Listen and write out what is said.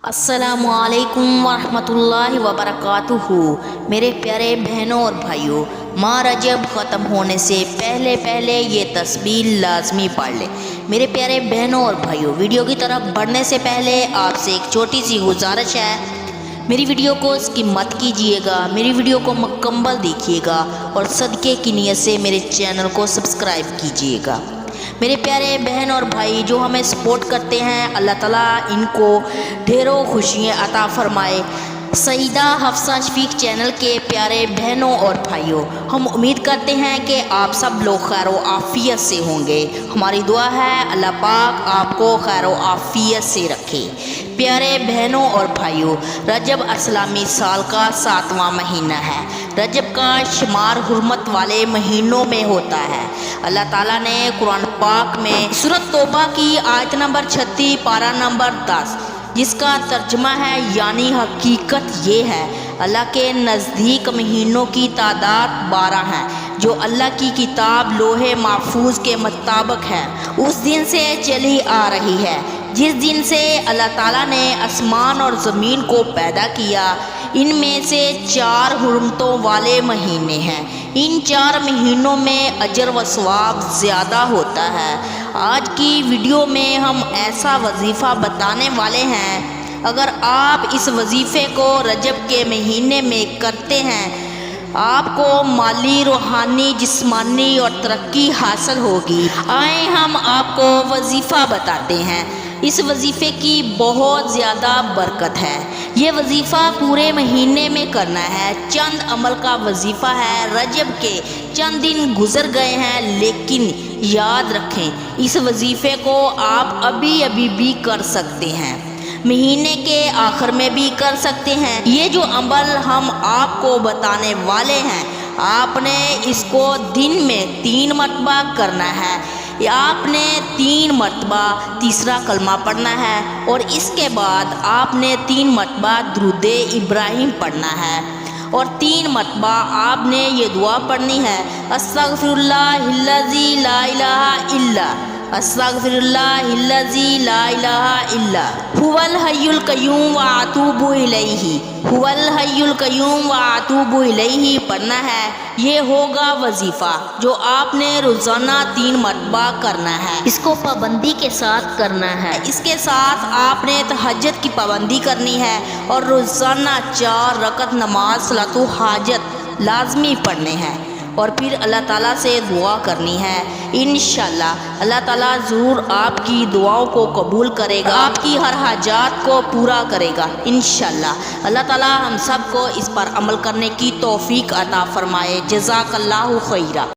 السلام علیکم ورحمۃ اللہ وبرکاتہ۔ میرے پیارے بہنوں اور بھائیوں، ماہ رجب ختم ہونے سے پہلے یہ تسبیح لازمی پڑھ لیں۔ میرے پیارے بہنوں اور بھائیوں، ویڈیو کی طرف بڑھنے سے پہلے آپ سے ایک چھوٹی سی گزارش ہے، میری ویڈیو کو اسکپ مت کیجیے گا، میری ویڈیو کو مکمل دیکھیے گا اور صدقے کی نیت سے میرے چینل کو سبسکرائب کیجیے گا۔ میرے پیارے بہن اور بھائی جو ہمیں سپورٹ کرتے ہیں، اللہ تعالیٰ ان کو ڈھیروں خوشیاں عطا فرمائے۔ سیدہ حفصہ شفیق چینل کے پیارے بہنوں اور بھائیوں، ہم امید کرتے ہیں کہ آپ سب لوگ خیر و عافیت سے ہوں گے۔ ہماری دعا ہے اللہ پاک آپ کو خیر و عافیت سے رکھے۔ پیارے بہنوں اور بھائیوں، رجب اسلامی سال کا 7واں مہینہ ہے۔ رجب کا شمار حرمت والے مہینوں میں ہوتا ہے۔ اللہ تعالیٰ نے قرآن پاک میں سورۃ توبہ کی آیت نمبر 36 پارہ نمبر 10، جس کا ترجمہ ہے یعنی حقیقت یہ ہے، اللہ کے نزدیک مہینوں کی تعداد 12 ہے، جو اللہ کی کتاب لوح محفوظ کے مطابق ہے، اس دن سے چلی آ رہی ہے جس دن سے اللہ تعالیٰ نے آسمان اور زمین کو پیدا کیا۔ ان میں سے 4 حرمتوں والے مہینے ہیں۔ ان 4 مہینوں میں اجر و ثواب زیادہ ہوتا ہے۔ آج کی ویڈیو میں ہم ایسا وظیفہ بتانے والے ہیں، اگر آپ اس وظیفے کو رجب کے مہینے میں کرتے ہیں، آپ کو مالی، روحانی، جسمانی اور ترقی حاصل ہوگی۔ آئیں ہم آپ کو وظیفہ بتاتے ہیں۔ اس وظیفے کی بہت زیادہ برکت ہے۔ یہ وظیفہ پورے مہینے میں کرنا ہے۔ چند عمل کا وظیفہ ہے۔ رجب کے چند دن گزر گئے ہیں، لیکن یاد رکھیں اس وظیفے کو آپ ابھی بھی کر سکتے ہیں، مہینے کے آخر میں بھی کر سکتے ہیں۔ یہ جو عمل ہم آپ کو بتانے والے ہیں، آپ نے اس کو دن میں 3 مرتبہ کرنا ہے۔ آپ نے 3 مرتبہ تیسرا کلمہ پڑھنا ہے اور اس کے بعد آپ نے 3 مرتبہ درود ابراہیم پڑھنا ہے اور 3 مرتبہ آپ نے یہ دعا پڑھنی ہے، استغفر اللہ الذی لا الہ الا استغفر اللہ الذی لا الہ الا هو الحی القیوم واتوب الیہ، هو الحی القیوم واتوب الیہ پڑھنا ہے۔ یہ ہوگا وظیفہ جو آپ نے روزانہ 3 مرتبہ کرنا ہے۔ اس کو پابندی کے ساتھ کرنا ہے۔ اس کے ساتھ آپ نے تہجد کی پابندی کرنی ہے اور روزانہ 4 رکعت نماز صلاۃ حاجت لازمی پڑھنے ہیں اور پھر اللہ تعالیٰ سے دعا کرنی ہے۔ انشاءاللہ اللہ تعالیٰ ضرور آپ کی دعاؤں کو قبول کرے گا، آپ کی ہر حاجات کو پورا کرے گا انشاءاللہ۔ اللہ تعالیٰ ہم سب کو اس پر عمل کرنے کی توفیق عطا فرمائے۔ جزاک اللہ خیرہ۔